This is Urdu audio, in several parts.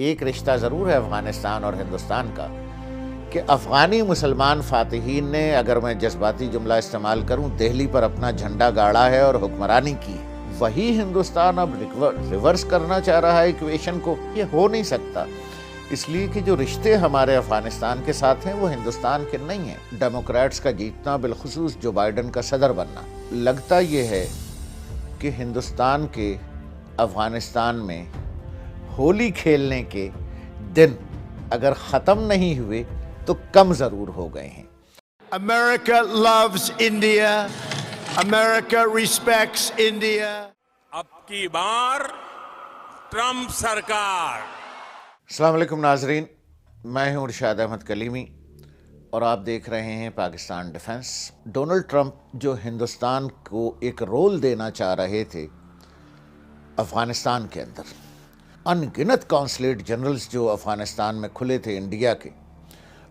ایک رشتہ ضرور ہے افغانستان اور ہندوستان کا کہ افغانی مسلمان فاتحین نے، اگر میں جذباتی جملہ استعمال کروں، دہلی پر اپنا جھنڈا گاڑا ہے اور حکمرانی کی. وہی ہندوستان اب ریورس کرنا چاہ رہا ہے ایکویشن کو. یہ ہو نہیں سکتا، اس لیے کہ جو رشتے ہمارے افغانستان کے ساتھ ہیں وہ ہندوستان کے نہیں ہیں. ڈیموکریٹس کا جیتنا، بالخصوص جو بائیڈن کا صدر بننا، لگتا یہ ہے کہ ہندوستان کے افغانستان میں ہولی کھیلنے کے دن اگر ختم نہیں ہوئے تو کم ضرور ہو گئے ہیں. America loves India. America respects India. اب کی بار ٹرمپ سرکار. السلام علیکم ناظرین، میں ہوں ارشاد احمد کلیمی اور آپ دیکھ رہے ہیں پاکستان ڈیفنس. ڈونلڈ ٹرمپ جو ہندوستان کو ایک رول دینا چاہ رہے تھے افغانستان کے اندر، ان گنت کونسلیٹ جنرلز جو افغانستان میں کھلے تھے انڈیا کے،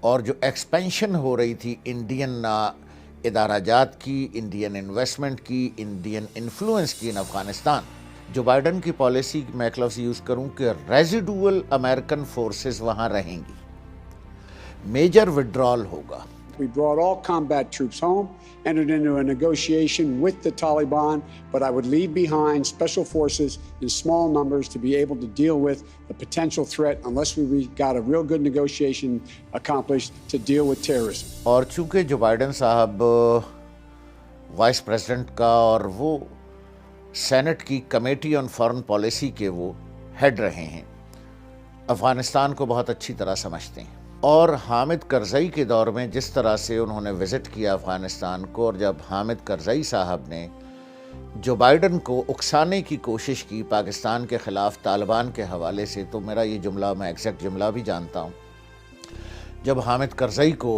اور جو ایکسپینشن ہو رہی تھی انڈین ادارہ جات کی، انڈین انویسٹمنٹ کی، انڈین انفلوئنس کی ان افغانستان، جو بائیڈن کی پالیسی میں ایک لفظ یوز کروں کہ ریزیڈول امریکن فورسز وہاں رہیں گی، میجر وڈرال ہوگا. We brought all combat troops home, entered into a negotiation with the Taliban, but I would leave behind special forces in small numbers to be able to deal with the potential threat unless we got a real good negotiation accomplished to deal with terrorism. اور چونکہ جو بائیڈن صاحب وائس پریزیڈنٹ کا اور وہ سینٹ کی کمیٹی آن فارن پالیسی کے وہ ہیڈ رہے ہیں، افغانستان کو بہت اچھی طرح سمجھتے ہیں. اور حامد کرزئی کے دور میں جس طرح سے انہوں نے وزٹ کیا افغانستان کو، اور جب حامد کرزئی صاحب نے جو بائیڈن کو اکسانے کی کوشش کی پاکستان کے خلاف طالبان کے حوالے سے، تو میرا یہ جملہ، میں ایگزیکٹ جملہ بھی جانتا ہوں، جب حامد کرزئی کو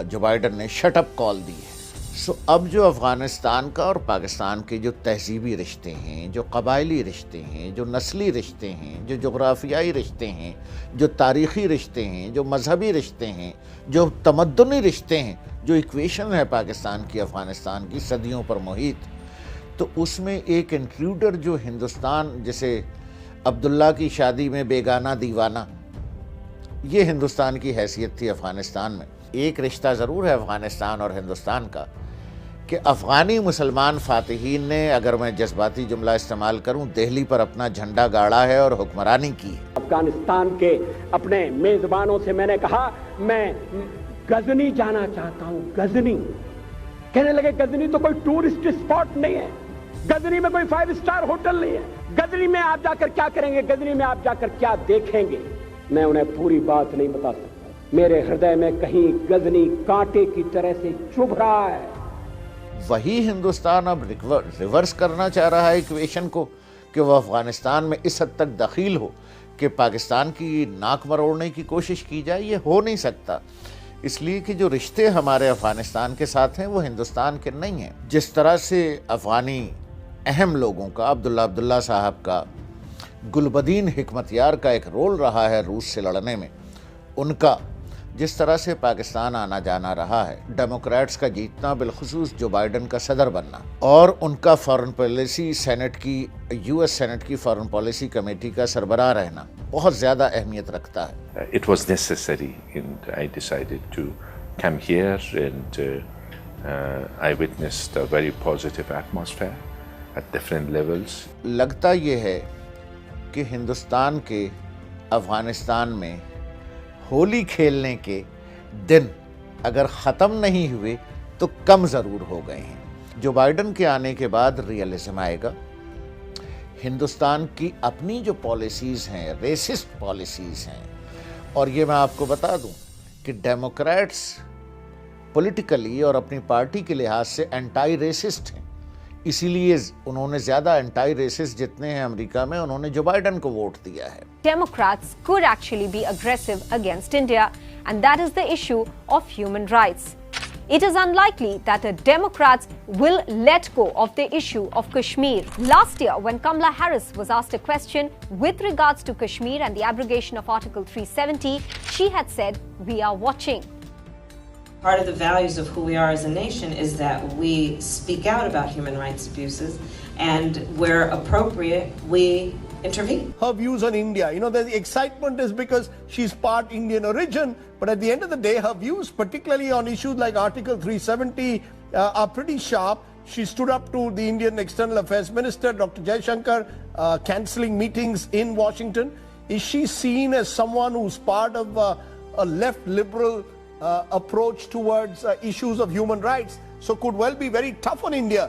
جو بائیڈن نے شٹ اپ کال دی ہے. سو اب جو افغانستان کا اور پاکستان کے جو تہذیبی رشتے ہیں، جو قبائلی رشتے ہیں، جو نسلی رشتے ہیں، جو جغرافیائی رشتے ہیں، جو تاریخی رشتے ہیں، جو مذہبی رشتے ہیں، جو تمدنی رشتے ہیں، جو ایکویشن ہے پاکستان کی افغانستان کی صدیوں پر محیط، تو اس میں ایک انٹروڈر جو ہندوستان، جیسے عبداللہ کی شادی میں بیگانہ دیوانہ، یہ ہندوستان کی حیثیت تھی افغانستان میں. ایک رشتہ ضرور ہے افغانستان اور ہندوستان کا کہ افغانی مسلمان فاتحین نے، اگر میں جذباتی جملہ استعمال کروں، دہلی پر اپنا جھنڈا گاڑا ہے اور حکمرانی کی. افغانستان کے اپنے میزبانوں سے میں نے کہا میں غزنی جانا چاہتا ہوں. غزنی کہنے لگے غزنی تو کوئی ٹورسٹ اسپاٹ نہیں ہے، غزنی میں کوئی 5 اسٹار ہوٹل نہیں ہے، غزنی میں آپ جا کر کیا کریں گے، غزنی میں آپ جا کر کیا دیکھیں گے. میں انہیں پوری بات نہیں بتا سکتا، میرے ہردے میں کہیں غزنی کانٹے کی طرح سے چبھ رہا ہے. وہی ہندوستان اب ریورس کرنا چاہ رہا ہے ایکویشن کو کہ وہ افغانستان میں اس حد تک دخیل ہو کہ پاکستان کی ناک مروڑنے کی کوشش کی جائے. یہ ہو نہیں سکتا، اس لیے کہ جو رشتے ہمارے افغانستان کے ساتھ ہیں وہ ہندوستان کے نہیں ہیں. جس طرح سے افغانی اہم لوگوں کا، عبداللہ صاحب کا، گلبدین حکمتیار کا ایک رول رہا ہے روس سے لڑنے میں، ان کا جس طرح سے پاکستان آنا جانا رہا ہے، ڈیموکریٹس کا جیتنا، بالخصوص جو بائیڈن کا صدر بننا، اور ان کا فارن پالیسی سینٹ کی، یو ایس سینٹ کی فارن پالیسی کمیٹی کا سربراہ رہنا بہت زیادہ اہمیت رکھتا ہے. It was necessary and I decided to come here and I witnessed a very positive atmosphere at different levels. لگتا یہ ہے کہ ہندوستان کے افغانستان میں ہولی کھیلنے کے دن اگر ختم نہیں ہوئے تو کم ضرور ہو گئے ہیں. جو بائیڈن کے آنے کے بعد ریئلزم آئے گا، ہندوستان کی اپنی جو پالیسیز ہیں، ریسسٹ پالیسیز ہیں، اور یہ میں آپ کو بتا دوں کہ ڈیموکریٹس پولیٹیکلی اور اپنی پارٹی کے لحاظ سے اینٹائی ریسسٹ ہیں، اسی لیے انہوں نے زیادہ اینٹائی ریسسٹ جتنے ہیں امریکہ میں، انہوں نے جو بائیڈن کو ووٹ دیا ہے. Democrats could actually be aggressive against India, and that is the issue of human rights. It is unlikely that the Democrats will let go of the issue of Kashmir. Last year, when Kamala Harris was asked a question with regards to Kashmir and the abrogation of Article 370, she had said, "We are watching." Part of the values of who we are as a nation is that we speak out about human rights abuses, and where appropriate, we intervene. Her views on India. You know, the excitement is because she's part Indian origin, but at the end of the day, her views, particularly on issues like Article 370, are pretty sharp. She stood up to the Indian External Affairs Minister, Dr. Jaishankar, cancelling meetings in Washington. Is she seen as someone who's part of a left liberal approach towards issues of human rights? So could well be very tough on India.